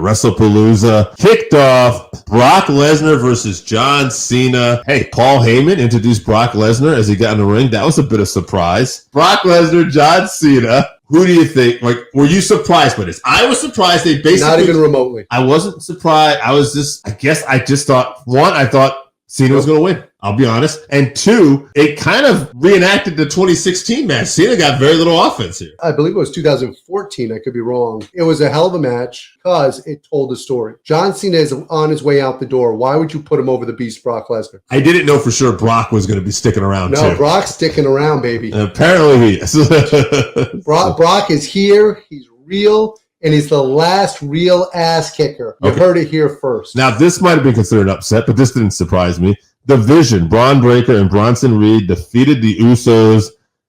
Wrestlepalooza kicked off. Brock Lesnar versus John Cena. Hey, Paul Heyman introduced Brock Lesnar as he got in the ring. That was a bit of surprise. Brock Lesnar, John Cena. Who do you think? Like, were you surprised by this? I was surprised. They basically not even remotely. I wasn't surprised. I just thought, one, I thought Cena was going to win. I'll be honest. And two, it kind of reenacted the 2016 match. Cena got very little offense here. I believe it was 2014. I could be wrong. It was a hell of a match because it told a story. John Cena is on his way out the door. Why would you put him over the beast, Brock Lesnar? I didn't know for sure Brock was going to be sticking around, too. No, Brock's sticking around, baby. And apparently he is. Brock is here. He's real. And he's the last real ass kicker. You heard it here first. Now, this might have been considered an upset, but this didn't surprise me. The Vision, Braun Breaker and Bronson Reed defeated the Usos.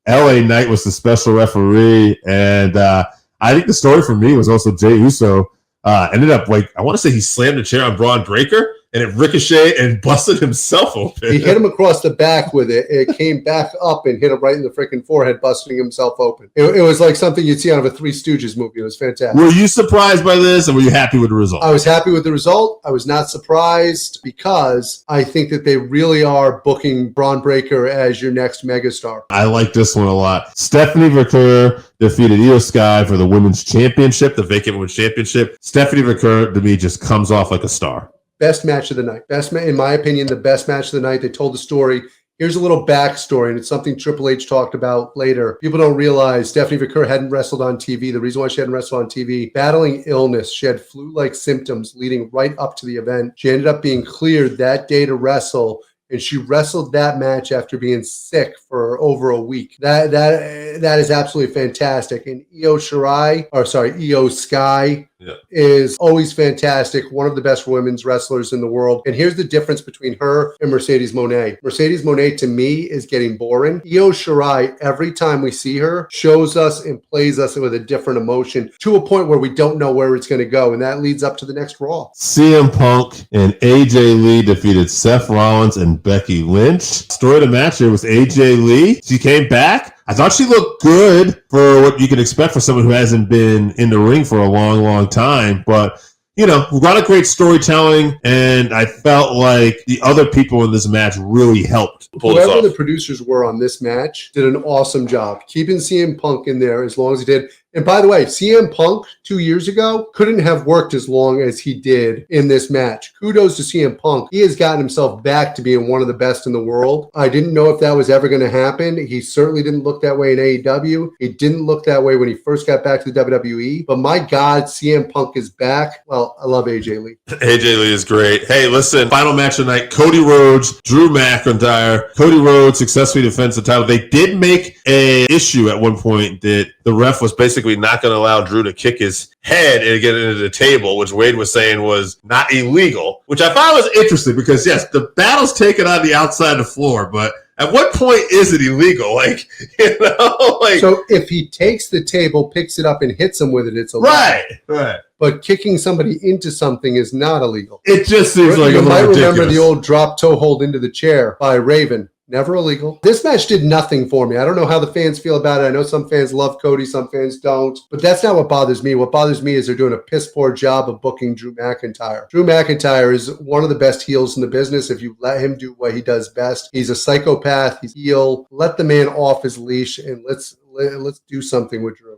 LA Knight was the special referee. And I think the story for me was also Jey Uso ended up, I want to say he slammed a chair on Braun Breaker, and it ricocheted and busted himself open. He hit him across the back with it. It came back up and hit him right in the freaking forehead, busting himself open. It was like something you'd see out of a Three Stooges movie. It was fantastic. Were you surprised by this, or were you happy with the result? I was happy with the result. I was not surprised because I think that they really are booking Braun Breaker as your next megastar. I like this one a lot. Stephanie Vercoeur defeated Io Sky for the Women's Championship, the vacant Women's Championship. Stephanie Vercoeur, to me, just comes off like a star. Best match of the night. In my opinion, the best match of the night. They told the story. Here's a little backstory, and it's something Triple H talked about later. People don't realize Stephanie Vercoeur hadn't wrestled on TV. The reason why she hadn't wrestled on TV, battling illness. She had flu-like symptoms leading right up to the event. She ended up being cleared that day to wrestle, and she wrestled that match after being sick for over a week. That is absolutely fantastic. And Io Sky is always fantastic. One of the best women's wrestlers in the world. And here's the difference between her and Mercedes Moné. Mercedes Moné, to me, is getting boring. Io Shirai, every time we see her, shows us and plays us with a different emotion to a point where we don't know where it's going to go. And that leads up to the next Raw. CM Punk and AJ Lee defeated Seth Rollins and Becky Lynch. Story of the match here was AJ Lee. She came back. I thought she looked good for what you can expect for someone who hasn't been in the ring for a long, long time. But, we got a great storytelling, and I felt like the other people in this match really helped pull this off. Whoever the producers were on this match did an awesome job keeping CM Punk in there as long as he did. And by the way, CM Punk 2 years ago couldn't have worked as long as he did in this match. Kudos to CM Punk. He has gotten himself back to being one of the best in the world. I didn't know if that was ever going to happen. He certainly didn't look that way in AEW. He didn't look that way when he first got back to the WWE. But my God, CM Punk is back. Well, I love AJ Lee. AJ Lee is great. Hey, listen, final match of the night, Cody Rhodes, Drew McIntyre. Cody Rhodes successfully defends the title. They did make an issue at one point that the ref was basically not going to allow Drew to kick his head and get into the table, which Wade was saying was not illegal, which I thought was interesting because, yes, the battle's taken on the outside of the floor, but at what point is it illegal? So if he takes the table, picks it up, and hits him with it, it's illegal. Right. But kicking somebody into something is not illegal. It just seems like you a might little remember ridiculous. the old drop toe hold into the chair by Raven. Never illegal. This match did nothing for me. I don't know how the fans feel about it. I know some fans love Cody, some fans don't. But that's not what bothers me. What bothers me is they're doing a piss-poor job of booking Drew McIntyre. Drew McIntyre is one of the best heels in the business. If you let him do what he does best, he's a psychopath. He's heel. Let the man off his leash and let's do something with Drew.